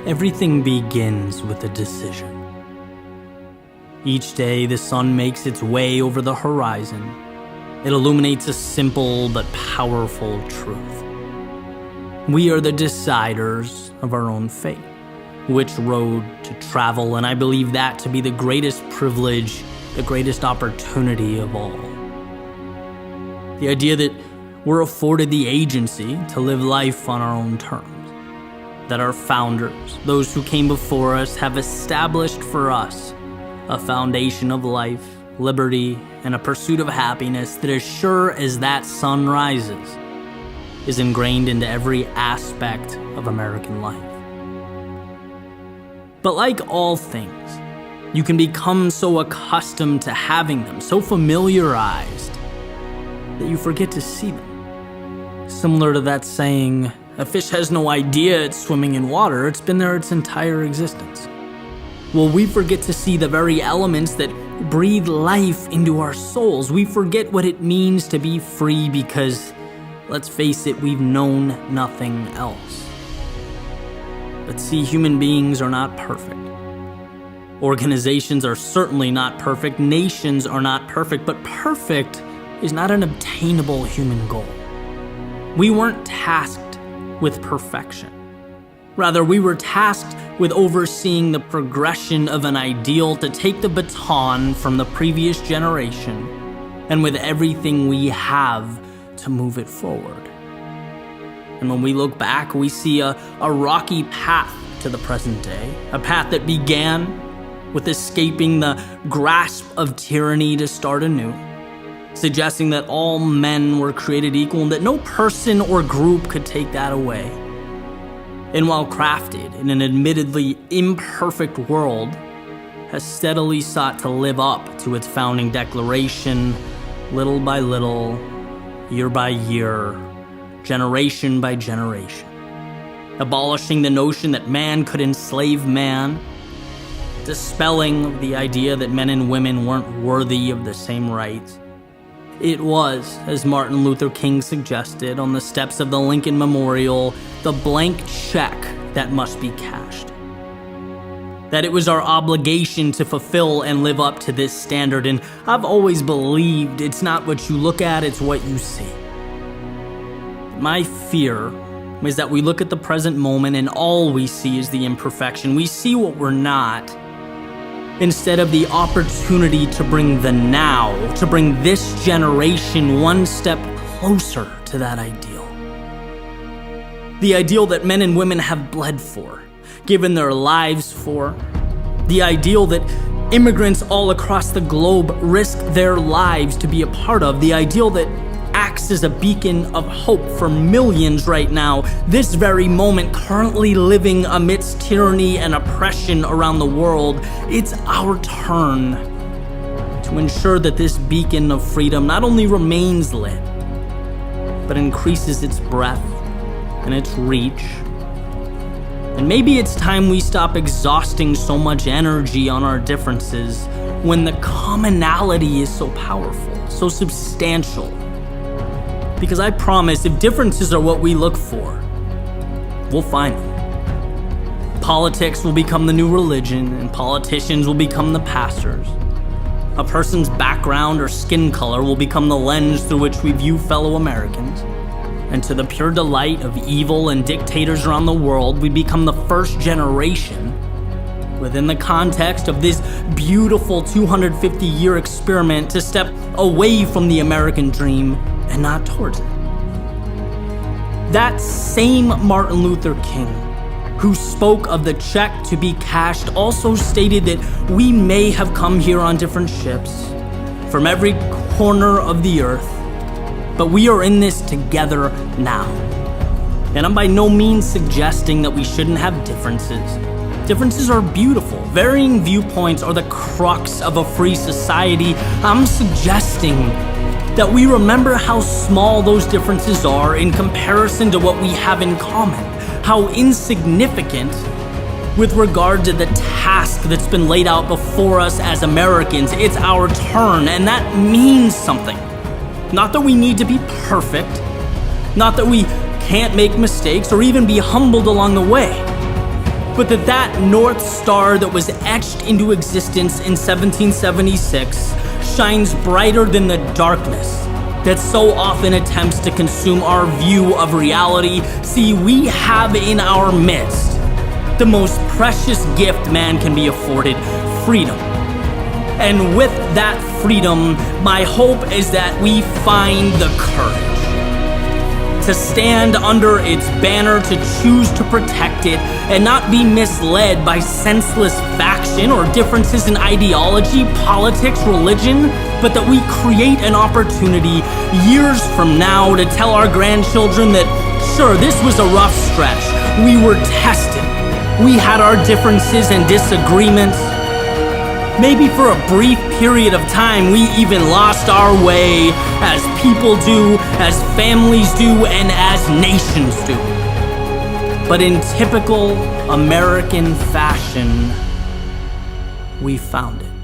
Everything begins with a decision. Each day, the sun makes its way over the horizon. It illuminates a simple but powerful truth. We are the deciders of our own fate, which road to travel, and I believe that to be the greatest privilege, the greatest opportunity of all. The idea that we're afforded the agency to live life on our own terms. That our founders, those who came before us, have established for us a foundation of life, liberty, and a pursuit of happiness that, as sure as that sun rises, is ingrained into every aspect of American life. But like all things, you can become so accustomed to having them, so familiarized, that you forget to see them. Similar to that saying, a fish has no idea it's swimming in water, it's been there its entire existence. Well, we forget to see the very elements that breathe life into our souls. We forget what it means to be free because, let's face it, we've known nothing else. But see, human beings are not perfect. Organizations are certainly not perfect. Nations are not perfect. But perfect is not an obtainable human goal. We weren't tasked with perfection. Rather, we were tasked with overseeing the progression of an ideal to take the baton from the previous generation and with everything we have to move it forward. And when we look back, we see a rocky path to the present day, a path that began with escaping the grasp of tyranny to start anew, suggesting that all men were created equal and that no person or group could take that away. And while crafted in an admittedly imperfect world, has steadily sought to live up to its founding declaration, little by little, year by year, generation by generation, abolishing the notion that man could enslave man, dispelling the idea that men and women weren't worthy of the same rights. It was, as Martin Luther King suggested on the steps of the Lincoln Memorial, the blank check that must be cashed. That it was our obligation to fulfill and live up to this standard, and I've always believed it's not what you look at, it's what you see. My fear is that we look at the present moment and all we see is the imperfection. We see what we're not, instead of the opportunity to bring the now, to bring this generation one step closer to that ideal. The ideal that men and women have bled for, given their lives for. The ideal that immigrants all across the globe risk their lives to be a part of. The ideal that acts as a beacon of hope for millions right now, this very moment, currently living amidst tyranny and oppression around the world. It's our turn to ensure that this beacon of freedom not only remains lit, but increases its breadth and its reach. And maybe it's time we stop exhausting so much energy on our differences when the commonality is so powerful, so substantial. Because I promise, if differences are what we look for, we'll find them. Politics will become the new religion, and politicians will become the pastors. A person's background or skin color will become the lens through which we view fellow Americans. And to the pure delight of evil and dictators around the world, we become the first generation, within the context of this beautiful 250-year experiment, to step away from the American dream and not towards it. That same Martin Luther King, who spoke of the check to be cashed, also stated that we may have come here on different ships from every corner of the earth, but we are in this together now. And I'm by no means suggesting that we shouldn't have differences. Differences are beautiful. Varying viewpoints are the crux of a free society. I'm suggesting that we remember how small those differences are in comparison to what we have in common, how insignificant with regard to the task that's been laid out before us as Americans. It's our turn, and that means something. Not that we need to be perfect, not that we can't make mistakes or even be humbled along the way, but that North Star that was etched into existence in 1776 shines brighter than the darkness that so often attempts to consume our view of reality. See, we have in our midst the most precious gift man can be afforded: freedom. And with that freedom, my hope is that we find the courage to stand under its banner, to choose to protect it, and not be misled by senseless faction or differences in ideology, politics, religion, but that we create an opportunity years from now to tell our grandchildren that, sure, this was a rough stretch. We were tested. We had our differences and disagreements. Maybe for a brief period of time, we even lost our way, as people do, as families do, and as nations do. But in typical American fashion, we found it.